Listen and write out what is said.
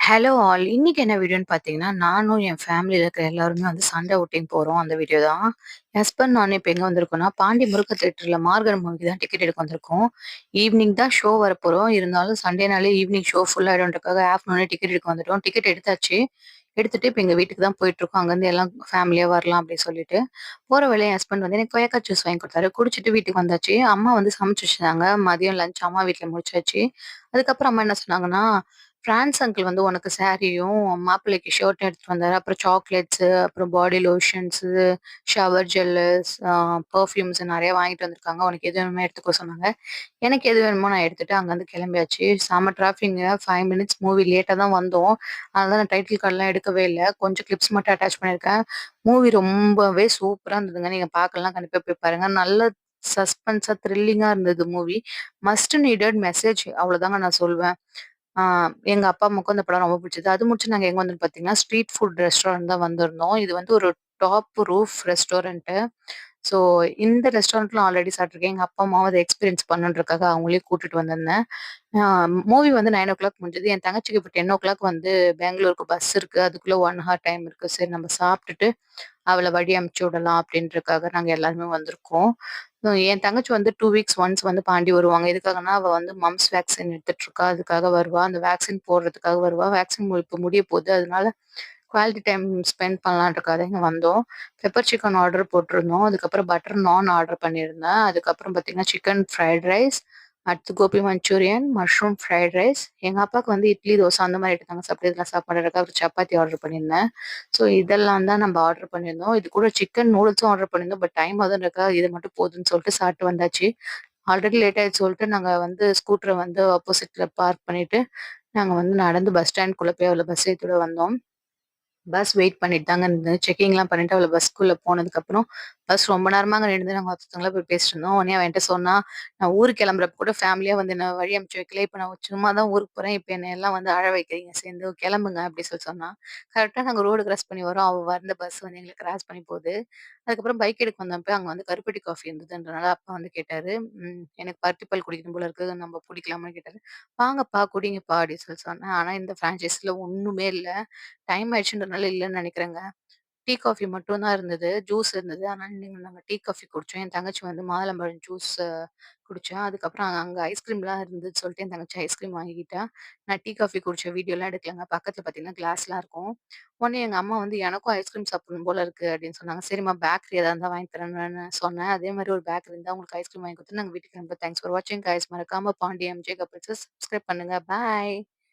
Hello all. இன்னைக்கு என்ன வீடியோன்னு பார்த்தீங்கன்னா, நானும் என் ஃபேமிலில இருக்கிற எல்லாருமே வந்து சண்டே அவுட்டிங் போறோம். அந்த வீடியோ தான். என் ஹஸ்பண்ட் நானும் இப்ப எங்க வந்திருக்கோம்னா, பாண்டி முருக தியேட்டர்ல மார்கழி மூவிக்கு தான் டிக்கெட் எடுக்க வந்திருக்கோம். ஈவினிங் தான் ஷோ வரப்போறோம். இருந்தாலும் சண்டேனாலே ஈவினிங் ஷோ ஃபுல் ஆயிடும்ன்றதுக்காக ஆஃப்டர்நூனே டிக்கெட் எடுக்க வந்துட்டோம். டிக்கெட் எடுத்தாச்சு. எடுத்துட்டு இப்ப எங்க வீட்டுக்கு தான் போயிட்டுருக்கோம். அங்கருந்து எல்லாம் ஃபேமிலியா வரலாம் அப்படின்னு சொல்லிட்டு. போற வழியில என் ஹஸ்பண்ட் வந்து எனக்கு கொய்யாக்கா ஜூஸ் வாங்கி குடுத்தாரு. குடிச்சிட்டு வீட்டுக்கு வந்தாச்சு. அம்மா வந்து சமைச்சு வச்சிருந்தாங்க. மதியம் லஞ்ச் அம்மா வீட்ல முடிச்சாச்சு. அதுக்கப்புறம் அம்மா என்ன சொன்னாங்கன்னா, ஃபிரான்ஸ் அங்கிள் வந்து உனக்கு சாரியும், மாப்பிள்ளைக்கு ஷர்ட்டும் எடுத்துட்டு வந்தாரு. அப்புறம் சாக்லேட்ஸு, அப்புறம் பாடி லோஷன்ஸு, ஷவர் ஜெல்லஸ், பெர்ஃப்யூம்ஸ் நெறைய வாங்கிட்டு வந்திருக்காங்க. உனக்கு எது வேணுமோ எடுத்துக்கோ சொன்னாங்க. எனக்கு எது வேணுமோ நான் எடுத்துட்டு அங்கருந்து கிளம்பியாச்சு. செம டிராஃபிக்ங்க. 5 மினிட்ஸ் மூவி லேட்டா தான் வந்தோம். அதனால நான் டைட்டில் கார்ட்லாம் எடுக்கவே இல்ல. கொஞ்சம் கிளிப்ஸ் மட்டும் அட்டாச் பண்ணியிருக்கேன். மூவி ரொம்பவே சூப்பரா இருந்ததுங்க. நீங்க பார்க்கலனா கண்டிப்பா போய் பாருங்க. நல்ல சஸ்பென்ஸா, த்ரில்லிங்கா இருந்தது மூவி. மஸ்ட் நீடட் மெசேஜ் அவ்வளோதாங்க நான் சொல்வேன். ஆ எங்க அப்பா, அம்மாவுக்கும் இந்த படம் ரொம்ப பிடிச்சது. அது முடிச்சு நாங்க எங்க வந்தோம்னு பார்த்தீங்கன்னா, ஸ்ட்ரீட் ஃபுட் ரெஸ்டாரண்ட் தான் வந்திருந்தோம். இது வந்து ஒரு டாப் ரூஃப் ரெஸ்டாரண்ட்டு. ஸோ இந்த ரெஸ்டாரண்ட்ல ஆல்ரெடி சாப்பிட்டுருக்கேன். எங்க அப்பா, அம்மாவும் அத எக்ஸ்பீரியன்ஸ் பண்ணணுன்றதுக்காக அவங்களையும் கூட்டிட்டு வந்திருந்தேன். ஆ மூவி வந்து 9:00 முடிஞ்சது. என் தங்கச்சிக்கு இப்ப 10:00 வந்து பெங்களூருக்கு பஸ் இருக்கு. அதுக்குள்ள 1 ஹவர் டைம் இருக்கு. சரி நம்ம சாப்பிட்டுட்டு அவள வழி அனுப்பிச்சு விடலாம் அப்படின்றதுக்காக நாங்க எல்லாருமே வந்திருக்கோம். என் தங்கச்சி வந்து 2 வீக்ஸ் ஒன்ஸ் வந்து பாண்டி வருவாங்க. எதுக்காகன்னா, அவ வந்து மம்ப்ஸ் வேக்சின் எடுத்துட்டு இருக்கா. அதுக்காக வருவா. அந்த வேக்சின் போடுறதுக்காக வருவா. வேக்சின் இப்ப முடிய போகுது. அதனால குவாலிட்டி டைம் ஸ்பெண்ட் பண்ணலான்றதுக்காக தான் இங்க வந்தோம். பெப்பர் சிக்கன் ஆர்டர் போட்டிருந்தோம். அதுக்கப்புறம் பட்டர் நான் ஆர்டர் பண்ணியிருந்தேன். அதுக்கப்புறம் பார்த்தீங்கன்னா, சிக்கன் ஃப்ரைட் ரைஸ், அடுத்து gobi manchurian, mushroom fried rice. எங்க அப்பாவுக்கு வந்து இட்லி, தோசை அந்த மாரி ஐட்டத்தாங்க சாப்பிட்டு இதெல்லாம் சாப்பாடு ஒரு சப்பாத்தி ஆர்டர் பண்ணியிருந்தேன். ஸோ இதெல்லாம் தான் நம்ம ஆர்டர் பண்ணியிருந்தோம். இது கூட சிக்கன் நூடுல்ஸும் ஆர்டர் பண்ணியிருந்தோம். பட் டைம் ஆகுதுன்றதுக்காக இது மட்டும் போதும்ன்னு சொல்லிட்டு சாப்பிட்டு வந்தாச்சு. ஆல்ரெடி லேட் ஆயிடுச்சு சொல்லிட்டு நாங்க வந்து ஸ்கூட்டர வந்து ஆப்போசிட்ல பார்க் பண்ணிட்டு, நாங்க வந்து நடந்து பஸ் ஸ்டாண்ட்குள்ள போய் அவள பஸ் ஏத்தி விட வந்தோம். பஸ் வெயிட் பண்ணிட்டு தாங்க இருந்தேன். செக்கிங்லாம் பண்ணிட்டு அவள பஸ்க்குள்ள போனதுக்கப்புறம், பஸ் ரொம்ப நேரமா அங்க நின்னு நாங்க ஒருத்தவங்களா போய் பேசிட்டு இருந்தோம். உடனே அவ என்ட்ட சொன்னா, "நான் ஊருக்கு கிளம்புறப்ப கூட ஃபேமிலியா வந்து என்ன வழி அனுப்பிச்சு வைக்கல. இப்ப நான் சும்மா தான் ஊருக்கு போறேன். இப்ப என்னை எல்லாம் வந்து அழ வைக்கிறீங்க சேர்ந்து. கிளம்புங்க" அப்படி சொல்லி சொன்னா. கரெக்ட்டா நாங்க ரோடு கிராஸ் பண்ணி வரோம். அவ வந்த பஸ் வந்து எங்கள கிராஸ் பண்ணி போகுது. அதுக்கப்புறம் பைக் எடுக்க வந்தப்ப அங்க வந்து கருப்பட்டி காஃபி இருந்ததுன்றனால அப்பா வந்து கேட்டாரு, எனக்கு பருத்திப்பால் குடிக்கணும் போல இருக்கு. நம்ம குடிக்கலாமான்னு கேட்டாரு. "வாங்கப்பா, குடிங்கப்பா" அப்படின்னு சொல்லி சொன்னேன். ஆனா இந்த ஃபிரான்சைஸ்ல ஒண்ணுமே இல்ல. டைம் ஆயிடுச்சுன்றனால இல்லன்னு நெனைக்கிறேங்க. டீ, காஃபி மட்டும் தான் இருந்தது. ஜூஸ் இருந்தது. அதனால நாங்க டீ, காஃபி குடிச்சோம். என் தங்கச்சி வந்து மாதுளம்பழம் ஜூஸ் குடிச்சா. அதுக்கப்புறம் அங்க ஐஸ்கிரீம்லாம் இருந்துன்னு சொல்லிட்டு என் தங்கச்சி ஐஸ்கிரீம் வாங்கிக்கிட்டா. நான் டீ, காஃபி குடிச்ச வீடியோலாம் எடுக்கலங்க. பக்கத்துல பார்த்தீங்கன்னா, கிளாஸ்லாம் இருக்கும். உடனே எங்க அம்மா வந்து "எனக்கும் ஐஸ்கிரீம் சாப்பிடணும் போல இருக்கு" அப்படின்னு சொன்னாங்க. சரிம்மா பேக்கரி எதா இருந்தா வாங்கி தரேன்னு சொன்னேன். அதே மாரி ஒரு பேக்கரி இருந்தா அவங்களுக்கு ஐஸ்கிரீம் வாங்கி குடுத்து நாங்க வீட்டுக்கு கிளம்புறோம். தேங்க்ஸ் ஃபார் வாட்சிங் கைஸ். மறக்காம பாண்டியன் எம்ஜே கப்பிள்ஸ சப்ஸ்கிரைப் பண்ணுங்க. பாய்.